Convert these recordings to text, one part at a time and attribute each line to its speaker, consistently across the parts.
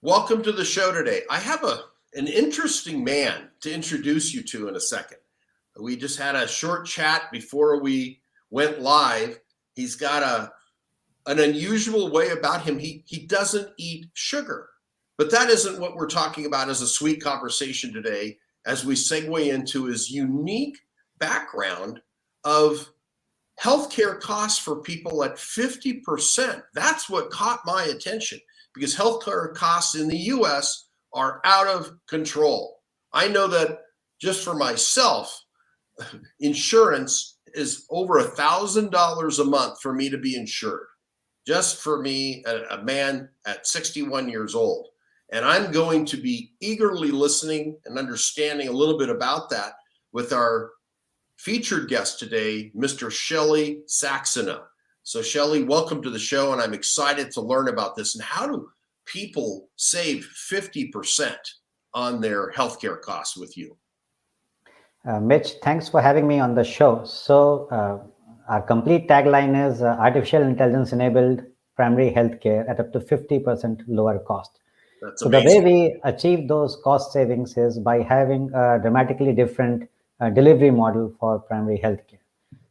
Speaker 1: Welcome to the show today. I have an interesting man to introduce you to in a second. We just had a short chat before we went live. He's got an unusual way about him. He doesn't eat sugar, but that isn't what we're talking about as a sweet conversation today as we segue into his unique background of healthcare costs for people at 50%. That's what caught my attention because healthcare costs in the US are out of control. I know that just for myself, insurance is over $1,000 a month for me to be insured. Just for me, a man at 61 years old. And I'm going to be eagerly listening and understanding a little bit about that with our featured guest today, Mr. Shelley Saxena. So Shelley, welcome to the show, and I'm excited to learn about this. And how do people save 50% on their healthcare costs with you?
Speaker 2: Mitch, thanks for having me on the show. So our complete tagline is artificial intelligence enabled primary healthcare at up to 50% lower cost.
Speaker 1: That's
Speaker 2: so
Speaker 1: amazing.
Speaker 2: The way we achieve those cost savings is by having a dramatically different delivery model for primary healthcare.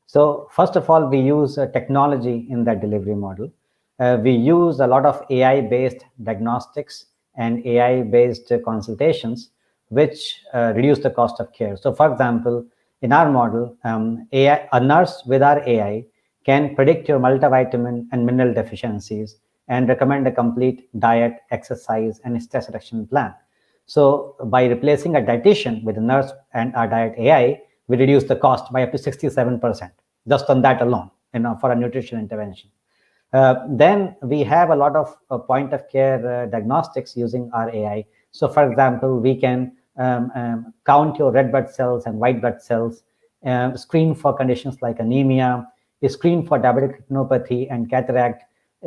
Speaker 2: So first of all, we use technology in that delivery model. We use a lot of AI-based diagnostics and AI-based consultations, which reduce the cost of care. So for example, in our model, a nurse with our AI can predict your multivitamin and mineral deficiencies and recommend a complete diet, exercise, and stress reduction plan. So by replacing a dietitian with a nurse and our diet AI, we reduce the cost by up to 67%, just on that alone, for a nutrition intervention. Then we have a lot of point of care diagnostics using our AI. So for example, we can count your red blood cells and white blood cells, screen for conditions like anemia, screen for diabetic retinopathy and cataract,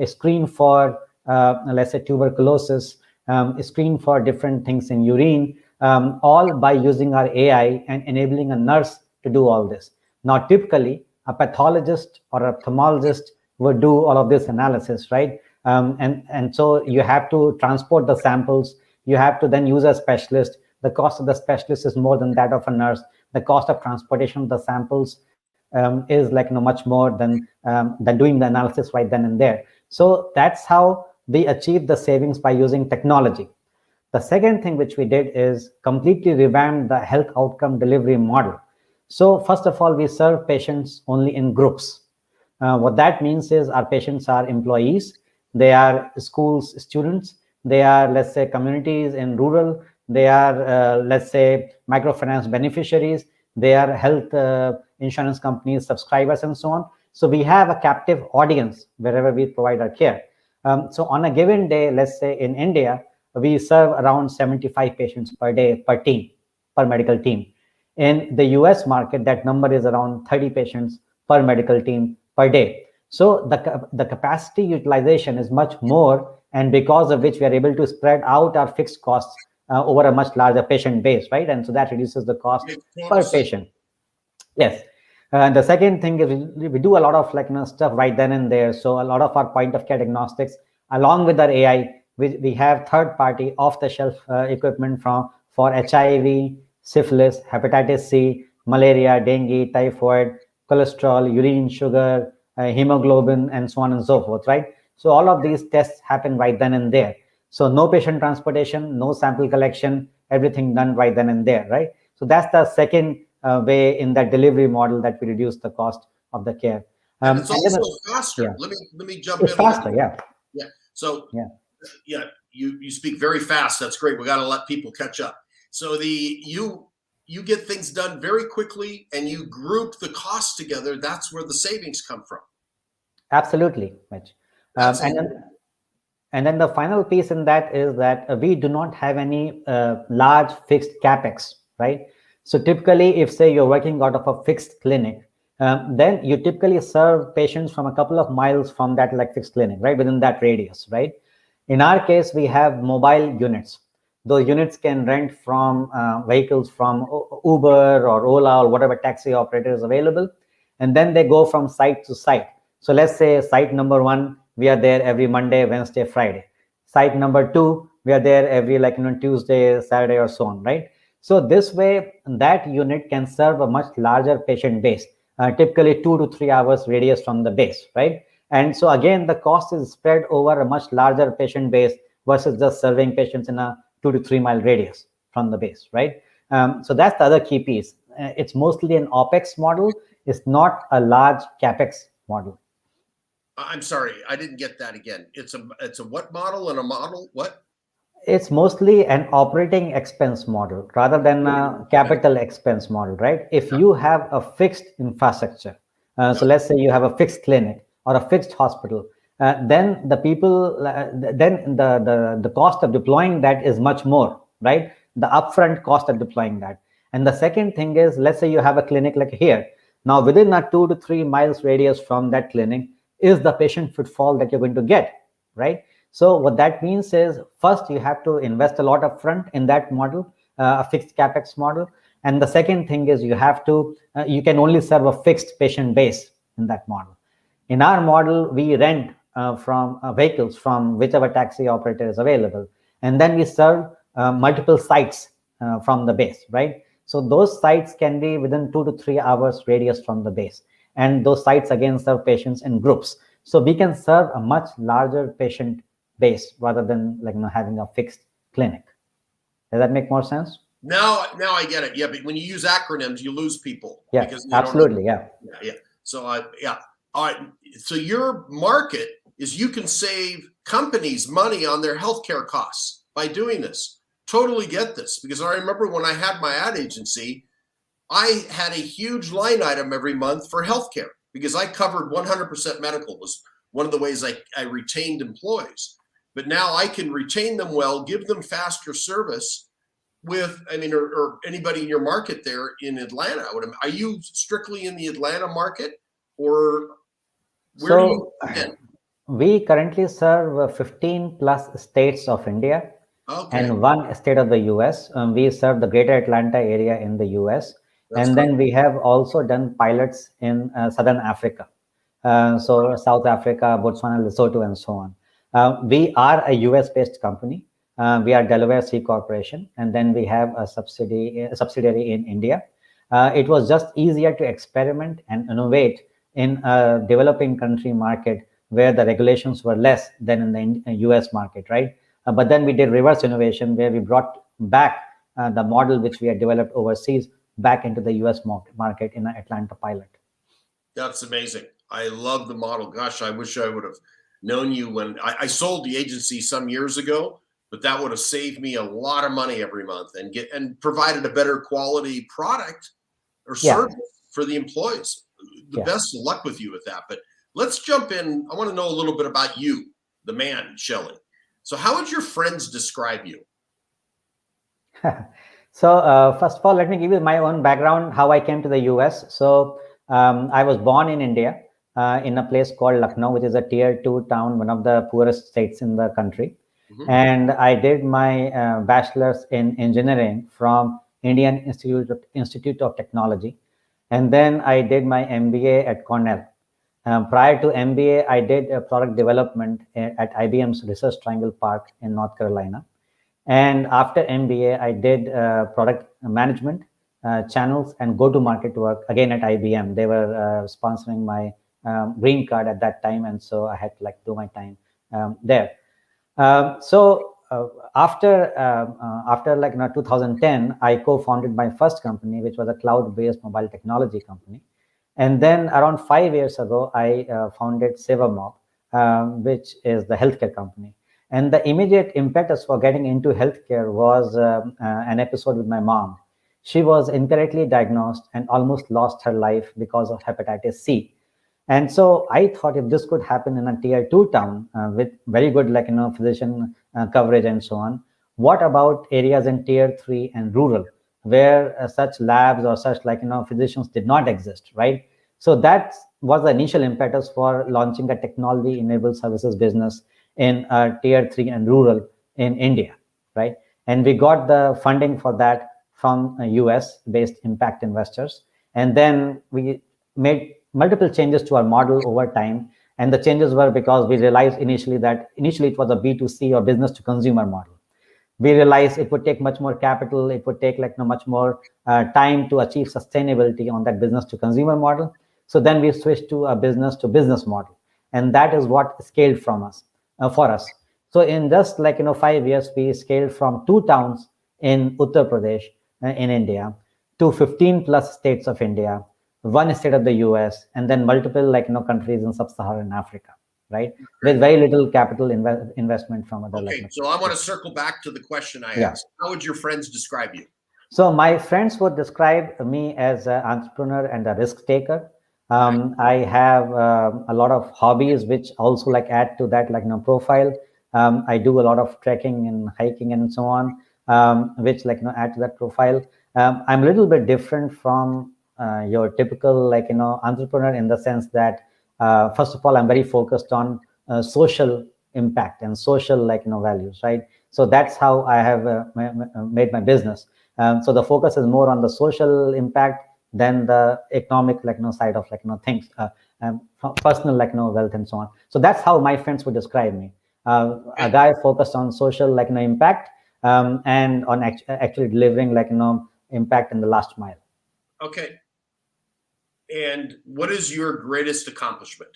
Speaker 2: screen for, let's say, tuberculosis, screen for different things in urine, all by using our AI and enabling a nurse to do all this. Now, typically, a pathologist or a ophthalmologist would do all of this analysis, right? And so you have to transport the samples. You have to then use a specialist. The cost of the specialist is more than that of a nurse. The cost of transportation of the samples is like much more than doing the analysis right then and there. So that's how we achieve the savings by using technology. The second thing which we did is completely revamp the health outcome delivery model. So first of all, we serve patients only in groups. What that means is our patients are employees, they are schools students, they are, let's say, communities in rural, they are, let's say, microfinance beneficiaries, they are health insurance companies, subscribers, and so on. So we have a captive audience wherever we provide our care. So on a given day, let's say in India, we serve around 75 patients per day, per medical team. In the US market, that number is around 30 patients per medical team per day. So the capacity utilization is much more, and because of which we are able to spread out our fixed costs over a much larger patient base, right? And so that reduces the cost per patient. Yes. And the second thing is we do a lot of stuff right then and there. So a lot of our point of care diagnostics, along with our AI, we have third-party off-the-shelf equipment for HIV, syphilis, hepatitis C, malaria, dengue, typhoid, cholesterol, urine, sugar, hemoglobin, and so on and so forth, right? So all of these tests happen right then and there. So no patient transportation, no sample collection, everything done right then and there, right? So that's the second way in that delivery model that we reduce the cost of the care.
Speaker 1: And it's also faster.
Speaker 2: Yeah.
Speaker 1: Let me jump
Speaker 2: in. It's faster, yeah.
Speaker 1: Yeah. So you speak very fast. That's great. We got to let people catch up. So you get things done very quickly, and you group the costs together. That's where the savings come from.
Speaker 2: Absolutely, Mitch. And then the final piece in that is that we do not have any large fixed capex, right? So typically, if say you're working out of a fixed clinic, then you typically serve patients from a couple of miles from that fixed clinic, right? Within that radius, right? In our case, we have mobile units. Those units can rent from vehicles from Uber or Ola or whatever taxi operator is available. And then they go from site to site. So let's say site number 1, we are there every Monday, Wednesday, Friday. Site number 2, We are there every Tuesday, Saturday, or so on, right? So this way, that unit can serve a much larger patient base, typically 2 to 3 hours radius from the base, right? And so again, the cost is spread over a much larger patient base versus just serving patients in a 2 to 3 mile radius from the base, right? So that's the other key piece. It's mostly an OPEX model. It's not a large CAPEX model.
Speaker 1: I'm sorry, I didn't get that again. It's a what model and a model what?
Speaker 2: It's mostly an operating expense model rather than a capital expense model, right? If you have a fixed infrastructure, so let's say you have a fixed clinic or a fixed hospital, then the cost of deploying that is much more, right? The upfront cost of deploying that. And the second thing is, let's say you have a clinic like here. Now, within a 2 to 3 miles radius from that clinic is the patient footfall that you're going to get, right? So what that means is, first, you have to invest a lot up front in that model, a fixed CAPEX model. And the second thing is you can only serve a fixed patient base in that model. In our model, we rent from vehicles from whichever taxi operator is available. And then we serve multiple sites from the base, right? So those sites can be within 2 to 3 hours radius from the base. And those sites again serve patients in groups. So we can serve a much larger patient base rather than having a fixed clinic. Does that make more sense?
Speaker 1: Now I get it. Yeah, but when you use acronyms, you lose people.
Speaker 2: Yeah,
Speaker 1: because
Speaker 2: absolutely. Yeah.
Speaker 1: So yeah. All right. So your market is you can save companies money on their healthcare costs by doing this. Totally get this, because I remember when I had my ad agency, I had a huge line item every month for healthcare because I covered 100% medical. Was one of the ways I retained employees. But now I can retain them well, give them faster service with, or anybody in your market there in Atlanta. Are you strictly in the Atlanta market, or where do you fit?
Speaker 2: We currently serve 15 plus states of India and one state of the US. We serve the greater Atlanta area in the US. Then we have also done pilots in Southern Africa. So South Africa, Botswana, Lesotho, and so on. We are a US-based company. We are Delaware C Corporation, and then we have a subsidiary in India. It was just easier to experiment and innovate in a developing country market where the regulations were less than in the US market, right? But then we did reverse innovation where we brought back the model which we had developed overseas back into the US market in an Atlanta pilot.
Speaker 1: That's amazing. I love the model. Gosh, I wish I would have known you when I sold the agency some years ago, but that would have saved me a lot of money every month and provided a better quality product or service for the employees. The best of luck with you with that. But let's jump in. I want to know a little bit about you, the man, Shelley. So how would your friends describe you?
Speaker 2: So first of all, let me give you my own background, how I came to the US. So I was born in India in a place called Lucknow, which is a tier 2 town, one of the poorest states in the country. And I did my bachelor's in engineering from Indian Institute of Technology. And then I did my MBA at Cornell. Prior to MBA, I did product development at IBM's Research Triangle Park in North Carolina. And after MBA, I did product management, channels, and go-to-market work again at IBM. They were sponsoring my green card at that time, and so I had to do my time there. So after 2010, I co-founded my first company, which was a cloud-based mobile technology company. And then around 5 years ago, I founded Sevamob, which is the healthcare company. And the immediate impetus for getting into healthcare was an episode with my mom. She was incorrectly diagnosed and almost lost her life because of hepatitis C. And so I thought, if this could happen in a tier 2 town with very good physician coverage and so on, what about areas in tier 3 and rural where such labs or such physicians did not exist, right? So that was the initial impetus for launching a technology-enabled services business in tier 3 and rural in India, right? And we got the funding for that from US-based impact investors. And then we made multiple changes to our model over time. And the changes were because we realized initially it was a B2C or business to consumer model. We realized it would take much more capital. It would take much more time to achieve sustainability on that business to consumer model. So then we switched to a business to business model, and that is what scaled for us. So in just 5 years, we scaled from 2 towns in Uttar Pradesh in India to 15 plus states of India, one state of the US, and then multiple countries in sub-Saharan Africa, right? With very little capital investment from other.
Speaker 1: Okay, so I want to circle back to the question I asked. How would your friends describe you?
Speaker 2: So my friends would describe me as an entrepreneur and a risk taker. I have a lot of hobbies which also add to that profile. I do a lot of trekking and hiking and so on, which add to that profile. I'm a little bit different from your typical entrepreneur in the sense that first of all, I'm very focused on social impact and social values, right? So that's how I have made my business. So the focus is more on the social impact than the economic side of things, personal wealth and so on. So that's how my friends would describe me. A guy focused on social impact and on actually delivering impact in the last mile.
Speaker 1: Okay. And what is your greatest accomplishment?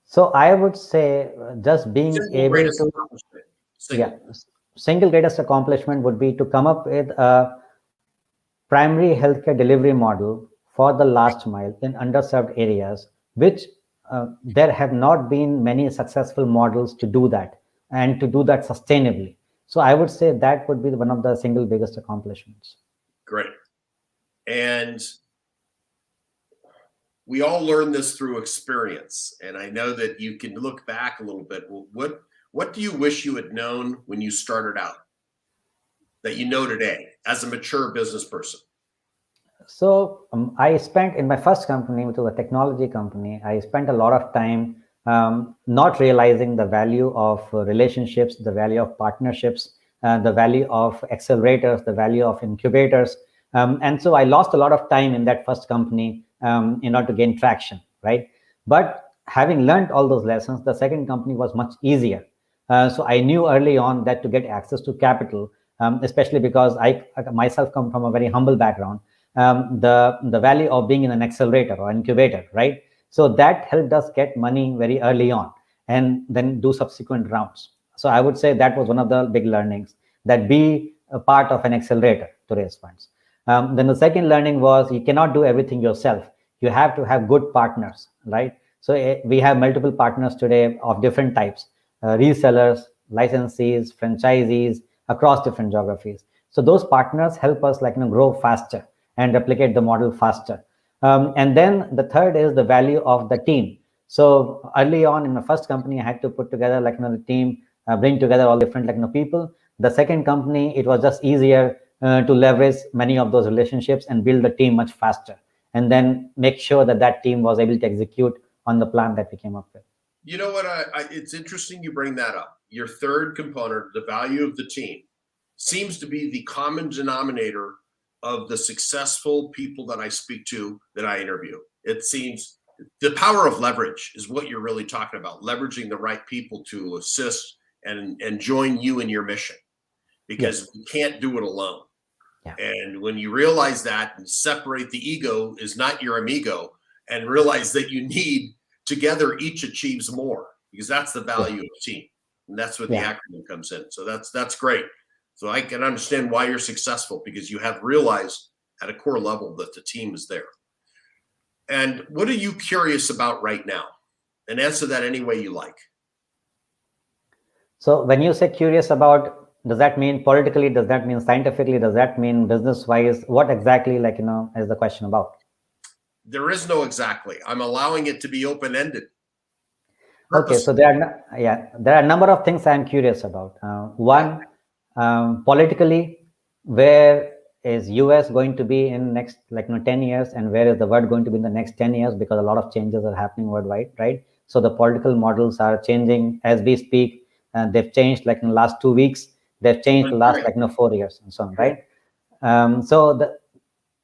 Speaker 2: So I would say just being able to, single greatest accomplishment would be to come up with a primary healthcare delivery model for the last mile in underserved areas, which there have not been many successful models to do that and to do that sustainably. So I would say that would be one of the single biggest accomplishments.
Speaker 1: Great. And we all learn this through experience. And I know that you can look back a little bit. Well, what do you wish you had known when you started out that you know today as a mature business person?
Speaker 2: So I spent in my first company, which was a technology company, I spent a lot of time not realizing the value of relationships, the value of partnerships, the value of accelerators, the value of incubators. And so I lost a lot of time in that first company in order to gain traction, right? But having learned all those lessons, the second company was much easier. So I knew early on that to get access to capital, especially because I myself come from a very humble background, the value of being in an accelerator or incubator, right? So that helped us get money very early on and then do subsequent rounds. So I would say that was one of the big learnings, that be a part of an accelerator to raise funds. Then the second learning was you cannot do everything yourself. You have to have good partners, right? So we have multiple partners today of different types, resellers, licensees, franchisees across different geographies. So those partners help us grow faster and replicate the model faster. And then the third is the value of the team. So early on in my first company, I had to put together the team, bring together all different people. The second company, it was just easier to leverage many of those relationships and build the team much faster, and then make sure that that team was able to execute on the plan that we came up with.
Speaker 1: You know what? It's interesting you bring that up. Your third component, the value of the team, seems to be the common denominator of the successful people that I speak to, that I interview. It seems the power of leverage is what you're really talking about, leveraging the right people to assist and join you in your mission, because you can't do it alone. And when you realize that and separate the ego is not your amigo, and realize that you need together each achieves more, because that's the value of team. And that's what the acronym comes in. So that's great. So I can understand why you're successful, because you have realized at a core level that the team is there. And what are you curious about right now? And answer that any way you like.
Speaker 2: So when you say curious about, does that mean politically? Does that mean scientifically? Does that mean business-wise? What exactly, is the question about?
Speaker 1: There is no exactly. I'm allowing it to be open-ended.
Speaker 2: Okay, so there are a number of things I'm curious about. One, politically, where is US going to be in next 10 years, and where is the world going to be in the next 10 years, because a lot of changes are happening worldwide, right? So the political models are changing as we speak. They've changed in the last 2 weeks. They've changed the last 4 years and so on, right? So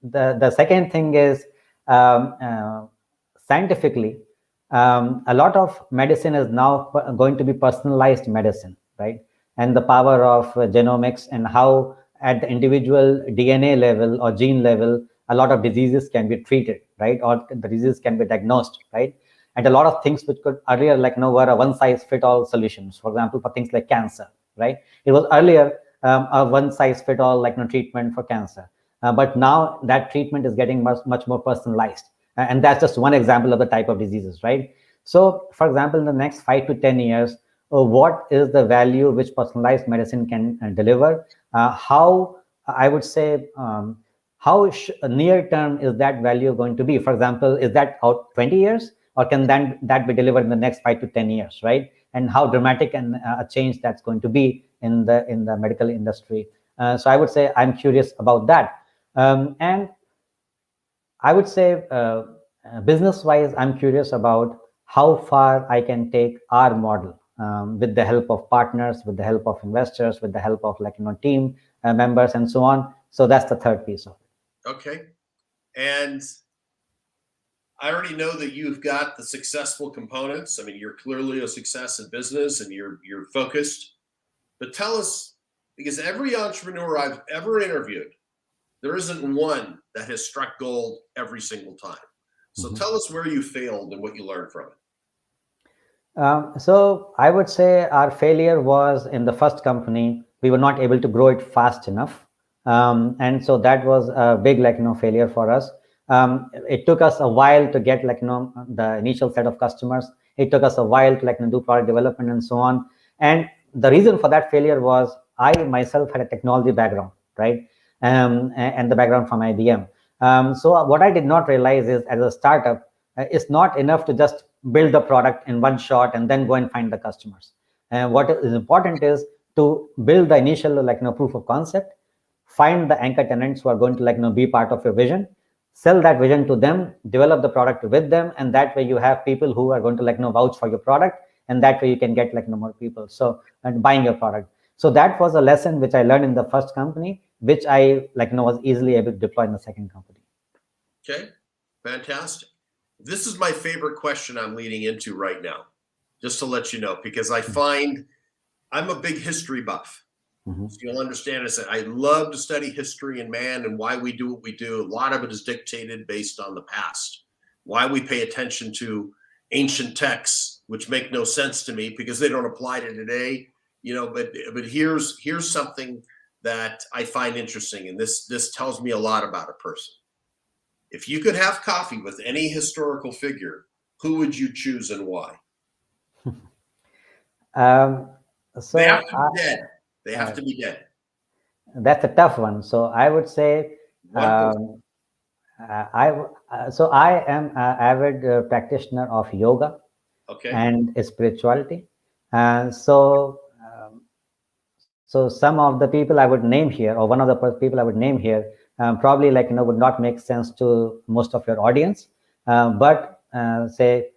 Speaker 2: the second thing is scientifically, a lot of medicine is now going to be personalized medicine, right? and the power of genomics, and how at the individual DNA level or gene level, a lot of diseases can be treated, right? Or the diseases can be diagnosed, right? And a lot of things which could earlier were a one size fit all solutions. For example, for things like cancer, right? It was earlier a one size fit all treatment for cancer, but now that treatment is getting much more personalized, and that's just one example of the type of diseases, right? So, for example, in the next 5 to 10 years, what is the value which personalized medicine can deliver? How I would say. How near term is that value going to be? For example, is that out 20 years, or can that be delivered in the next 5 to 10 years, right? And how dramatic and a change that's going to be in the medical industry. So I would say I'm curious about that. And I would say business wise, I'm curious about how far I can take our model, with the help of partners, with the help of investors, with the help of team members and so on. So that's the third piece of it.
Speaker 1: Okay. And I already know that you've got the successful components. I mean, you're clearly a success in business and you're focused. But tell us, because every entrepreneur I've ever interviewed, there isn't one that has struck gold every single time. So tell us where you failed and what you learned from it.
Speaker 2: So I would say our failure was in the first company. We were not able to grow it fast enough, and so that was a big failure for us. It took us a while to get the initial set of customers. It took us a while to do product development and so on. And the reason for that failure was I myself had a technology background, right, and the background from IBM. So what I did not realize is, as a startup, it's not enough to just build the product in one shot and then go and find the customers. And what is important is to build the initial proof of concept, find the anchor tenants who are going to be part of your vision, sell that vision to them, develop the product with them, and that way you have people who are going to vouch for your product, and that way you can get more people and buying your product. So that was a lesson which I learned in the first company, which I was easily able to deploy in the second company.
Speaker 1: Okay, fantastic. This is my favorite question I'm leading into right now, just to let you know, because I find I'm a big history buff. So you'll understand this. I love to study history and man and why we do what we do. A lot of it is dictated based on the past. Why we pay attention to ancient texts, which make no sense to me because they don't apply to today. But here's something that I find interesting, and this tells me a lot about a person. If you could have coffee with any historical figure, who would you choose and why?
Speaker 2: So
Speaker 1: they have to be dead. They have to be dead.
Speaker 2: That's a tough one. So I would say I am an avid practitioner of yoga,
Speaker 1: okay,
Speaker 2: and spirituality. So some of the people I would name here, or one of the people I would name here, probably would not make sense to most of your audience, but say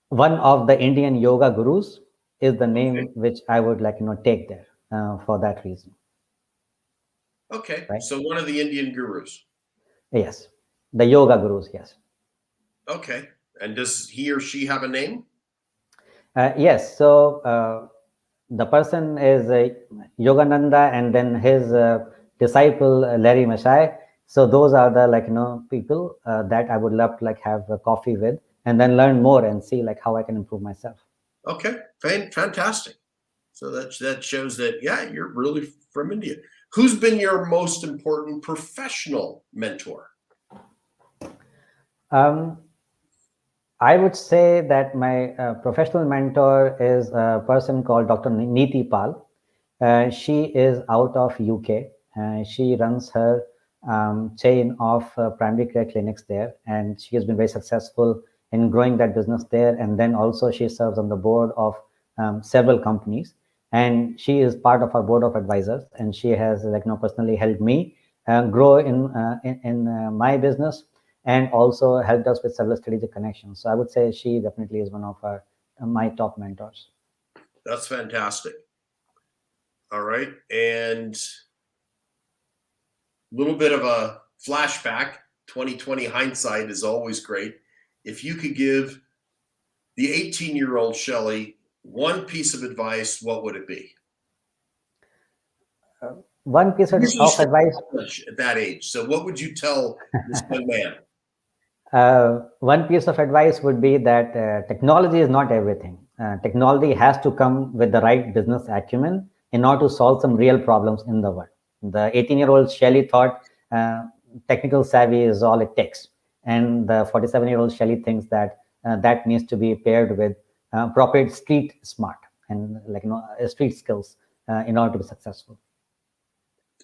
Speaker 2: one of the Indian yoga gurus is the name which I would take there for that reason.
Speaker 1: Okay, right? So one of the Indian gurus.
Speaker 2: Yes, the yoga gurus. Yes.
Speaker 1: Okay, and does he or she have a name?
Speaker 2: Yes. So the person is Yogananda, and then his disciple Larry Mashai. So those are the people that I would love to have a coffee with, and then learn more and see how I can improve myself.
Speaker 1: Okay, fantastic. So that shows that you're really from India. Who's been your most important professional mentor?
Speaker 2: I would say that my professional mentor is a person called Dr. Neeti Pal. She is out of UK. She runs her chain of primary care clinics there, and she has been very successful in growing that business there. And then also she serves on the board of several companies, and she is part of our board of advisors. And she has personally helped me grow in my business, and also helped us with several strategic connections. So I would say she definitely is one of my top mentors.
Speaker 1: That's fantastic. All right. And a little bit of a flashback, 2020 hindsight is always great. If you could give the 18-year-old Shelley, one piece of advice, what would it be?
Speaker 2: One piece of advice.
Speaker 1: At that age. So what would you tell this young man?
Speaker 2: One piece of advice would be that technology is not everything. Technology has to come with the right business acumen in order to solve some real problems in the world. The 18-year-old Shelley thought technical savvy is all it takes. And the 47-year-old Shelley thinks that that needs to be paired with proper street smart and street skills in order to be successful.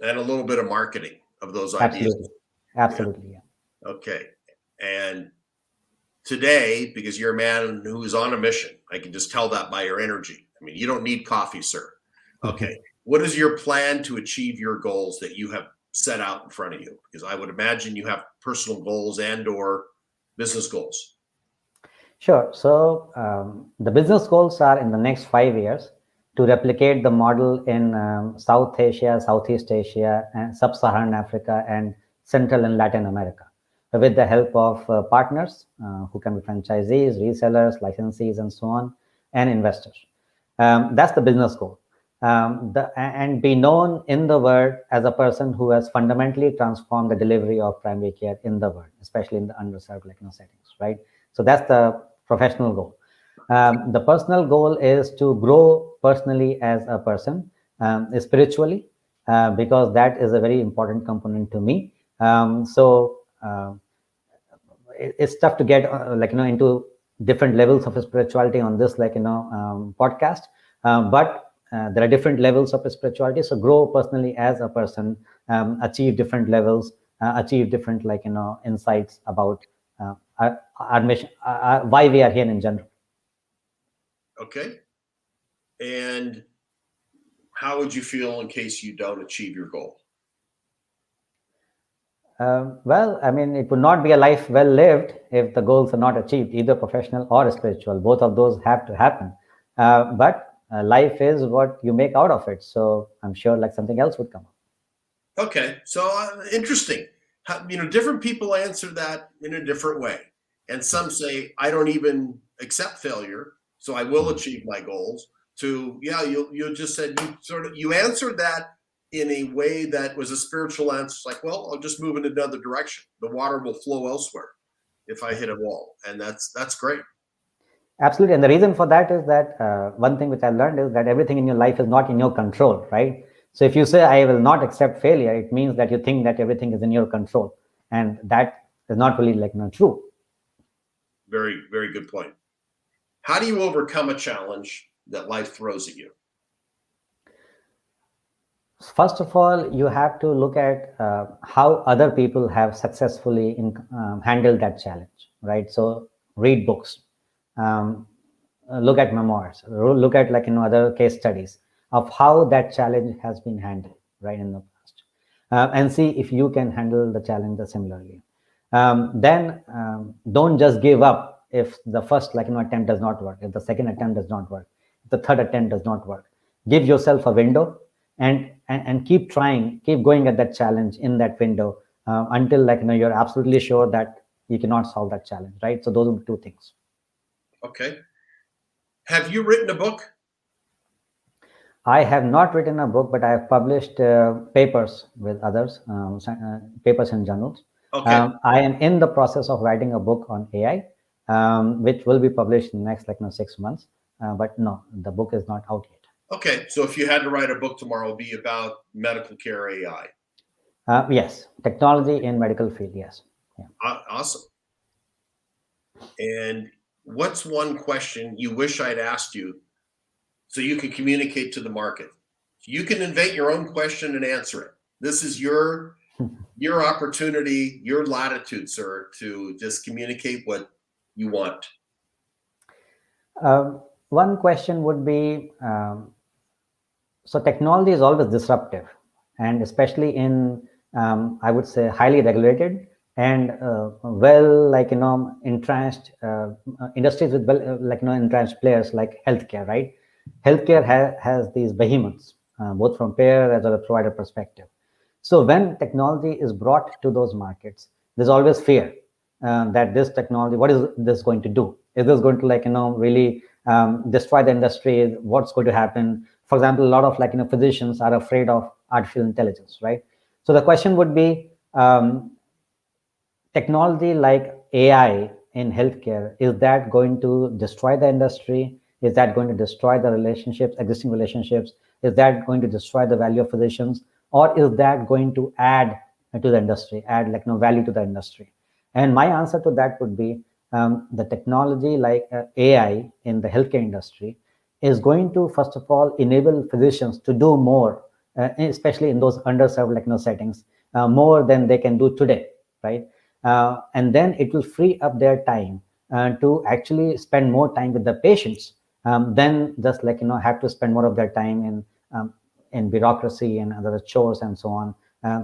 Speaker 1: And a little bit of marketing of those ideas.
Speaker 2: Absolutely. Yeah.
Speaker 1: Okay. And today, because you're a man who is on a mission, I can just tell that by your energy. I mean, you don't need coffee, sir. Okay. What is your plan to achieve your goals that you have set out in front of you? Because I would imagine you have personal goals and or business goals.
Speaker 2: Sure. So the business goals are in the next 5 years to replicate the model in South Asia, Southeast Asia, and Sub-Saharan Africa, and Central and Latin America, with the help of partners who can be franchisees, resellers, licensees, and so on, and investors. That's the business goal. And be known in the world as a person who has fundamentally transformed the delivery of primary care in the world, especially in the underserved settings, right? So that's the professional goal. The personal goal is to grow personally as a person, spiritually, because that is a very important component to me. It's tough to get into different levels of spirituality on this podcast, but there are different levels of spirituality. So grow personally as a person, achieve different levels, achieve different insights about our mission, why we are here in general.
Speaker 1: Okay. And how would you feel in case you don't achieve your goal?
Speaker 2: Well, I mean, it would not be a life well lived if the goals are not achieved, either professional or spiritual. Both of those have to happen. But life is what you make out of it. So I'm sure something else would come up.
Speaker 1: Okay. So interesting. Different people answer that in a different way. And some say, I don't even accept failure, so I will achieve my goals. You just said you answered that in a way that was a spiritual answer. It's like, well, I'll just move in another direction. The water will flow elsewhere if I hit a wall. And that's great.
Speaker 2: Absolutely. And the reason for that is that one thing which I learned is that everything in your life is not in your control, right? So if you say, I will not accept failure, it means that you think that everything is in your control. And that is not really true.
Speaker 1: Very, very good point. How do you overcome a challenge that life throws at you?
Speaker 2: First of all, you have to look at how other people have successfully handled that challenge, right? So read books, look at memoirs, look at other case studies of how that challenge has been handled, right, in the past, and see if you can handle the challenge similarly. Then don't just give up if the first attempt does not work, if the second attempt does not work, if the third attempt does not work. Give yourself a window and keep trying, keep going at that challenge in that window until you're absolutely sure that you cannot solve that challenge, right? So those are the two things.
Speaker 1: Okay. Have you written a book?
Speaker 2: I have not written a book, but I have published papers with others, papers in journals.
Speaker 1: Okay.
Speaker 2: I am in the process of writing a book on AI, which will be published in the next 6 months. But no, the book is not out yet.
Speaker 1: Okay. So if you had to write a book tomorrow, it would be about medical care AI.
Speaker 2: Yes. Technology in medical field. Yes.
Speaker 1: Yeah. Awesome. And what's one question you wish I'd asked you so you can communicate to the market? You can invent your own question and answer it. This is your opportunity, your latitude, sir, to just communicate what you want.
Speaker 2: One question would be, so technology is always disruptive, and especially in, I would say, highly regulated and entrenched industries with entrenched players like healthcare, right? Healthcare has these behemoths, both from payer as well as provider perspective. So when technology is brought to those markets, there's always fear that this technology, what is this going to do? Is this going to really destroy the industry? What's going to happen? For example, a lot of physicians are afraid of artificial intelligence, right? So the question would be, technology like AI in healthcare, is that going to destroy the industry? Is that going to destroy the relationships, existing relationships? Is that going to destroy the value of physicians? Or is that going to add to the industry, add value to the industry? And my answer to that would be, the technology like AI in the healthcare industry is going to, first of all, enable physicians to do more, especially in those underserved settings, more than they can do today, right? And then it will free up their time to actually spend more time with the patients, than just have to spend more of their time in bureaucracy and other chores and so on.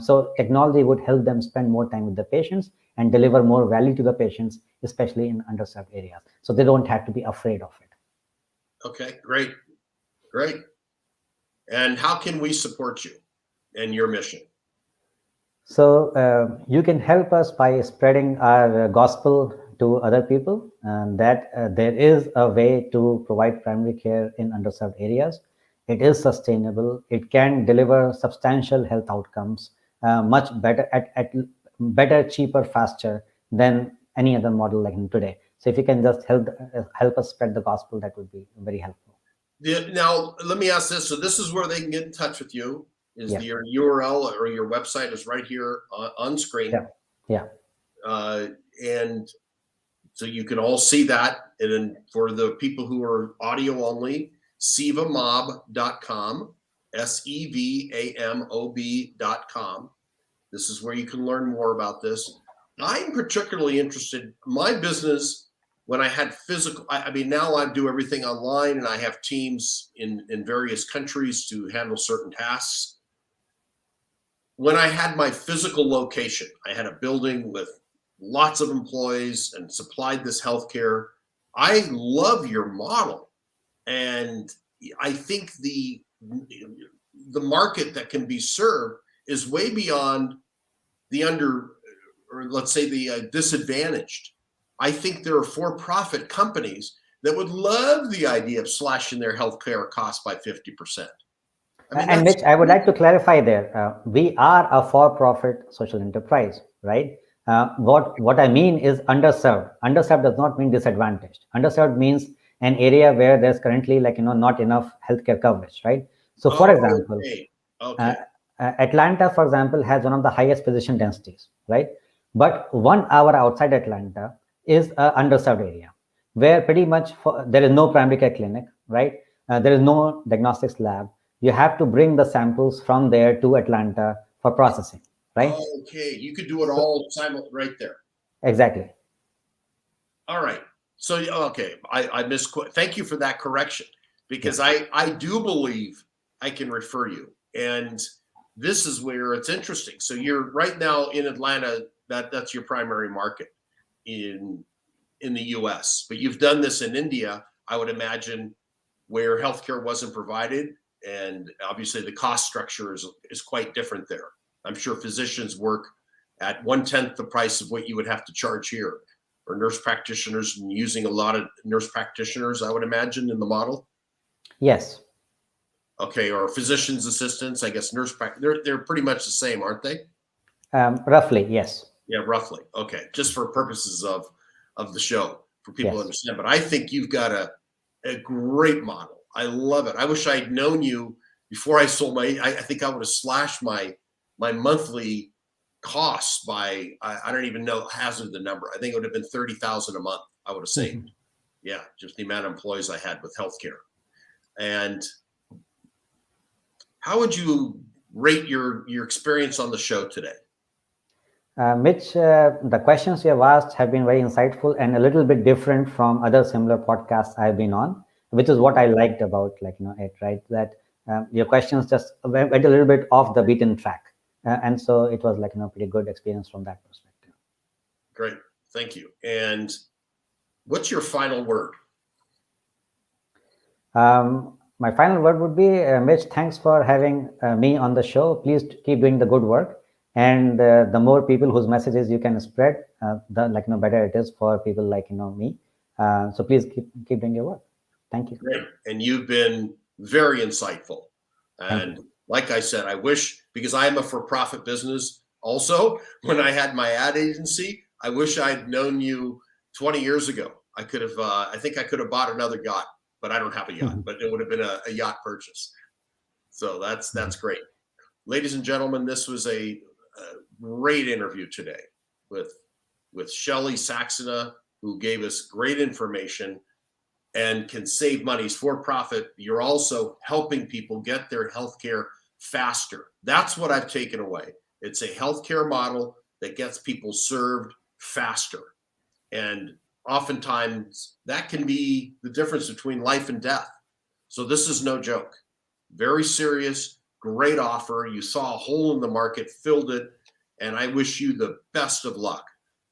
Speaker 2: So technology would help them spend more time with the patients and deliver more value to the patients, especially in underserved areas. So they don't have to be afraid of it.
Speaker 1: Okay, great. And how can we support you and your mission?
Speaker 2: So you can help us by spreading our gospel to other people, and that there is a way to provide primary care in underserved areas. It is sustainable. It can deliver substantial health outcomes, much better at better, cheaper, faster than any other model like today. So if you can just help us spread the gospel, that would be very helpful.
Speaker 1: Now, let me ask this. So this is where they can get in touch with you. Is your URL or your website is right here on screen.
Speaker 2: Yeah.
Speaker 1: And so you can all see that. And then for the people who are audio only, sevamob.com, sevamob.com. This is where you can learn more about this. I'm particularly interested. My business, when I had physical, I mean, now I do everything online and I have teams in various countries to handle certain tasks. When I had my physical location, I had a building with lots of employees and supplied this healthcare. I love your model. And I think the market that can be served is way beyond the let's say the disadvantaged. I think there are for-profit companies that would love the idea of slashing their healthcare costs by 50%.
Speaker 2: And Mitch, I would like to clarify there. We are a for-profit social enterprise, right? What I mean is underserved. Underserved does not mean disadvantaged. Underserved means an area where there's currently not enough healthcare coverage, right? So, for example, Atlanta, for example, has one of the highest physician densities, right? But 1 hour outside Atlanta is an underserved area where pretty much there is no primary care clinic, right? There is no diagnostics lab. You have to bring the samples from there to Atlanta for processing, right?
Speaker 1: Okay, you could do it all right there.
Speaker 2: Exactly.
Speaker 1: All right. So, okay, I misquote. Thank you for that correction, because I do believe I can refer you. And this is where it's interesting. So you're right now in Atlanta, that's your primary market in the US, but you've done this in India, I would imagine, where healthcare wasn't provided. And obviously the cost structure is quite different there. I'm sure physicians work at 1/10 the price of what you would have to charge here, or nurse practitioners, using a lot of nurse practitioners, I would imagine, in the model.
Speaker 2: Yes.
Speaker 1: Okay, or physician's assistants, I guess they're pretty much the same, aren't they?
Speaker 2: Roughly, yes.
Speaker 1: Yeah, roughly. Okay, just for purposes of the show, for people to understand. But I think you've got a great model. I love it. I wish I'd known you before I sold I think I would have slashed my monthly costs by, I don't even know, hazard the number. I think it would have been $30,000 a month. I would have saved. Yeah, just the amount of employees I had with healthcare. And how would you rate your experience on the show today?
Speaker 2: Mitch, the questions you have asked have been very insightful and a little bit different from other similar podcasts I've been on, which is what I liked about it, right? That your questions just went a little bit off the beaten track. And so it was pretty good experience from that perspective.
Speaker 1: Great. Thank you. And what's your final word?
Speaker 2: My final word would be, Mitch, thanks for having me on the show. Please keep doing the good work. And the more people whose messages you can spread, the better it is for people like me. So please keep doing your work. Thank you.
Speaker 1: Great. And you've been very insightful.
Speaker 2: Thank
Speaker 1: And
Speaker 2: you.
Speaker 1: like I said, I wish, because I am a for-profit business also, when I had my ad agency, I wish I'd known you 20 years ago. I could have, I think I could have bought another yacht, but I don't have a yacht, but it would have been a yacht purchase. So that's great. Ladies and gentlemen, this was a great interview today with Shelley Saxena, who gave us great information and can save money. It's for profit. You're also helping people get their healthcare faster. That's what I've taken away. It's a healthcare model that gets people served faster. And oftentimes that can be the difference between life and death. So this is no joke. Very serious, great offer. You saw a hole in the market, filled it, and I wish you the best of luck,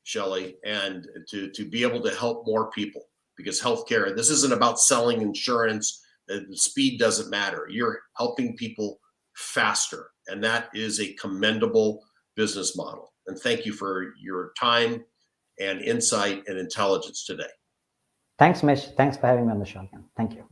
Speaker 1: Shelley, and to be able to help more people, because healthcare, this isn't about selling insurance. The speed doesn't matter. You're helping people faster, and that is a commendable business model. And thank you for your time and insight and intelligence today.
Speaker 2: Thanks, Mitch. Thanks for having me on the show again. Thank you.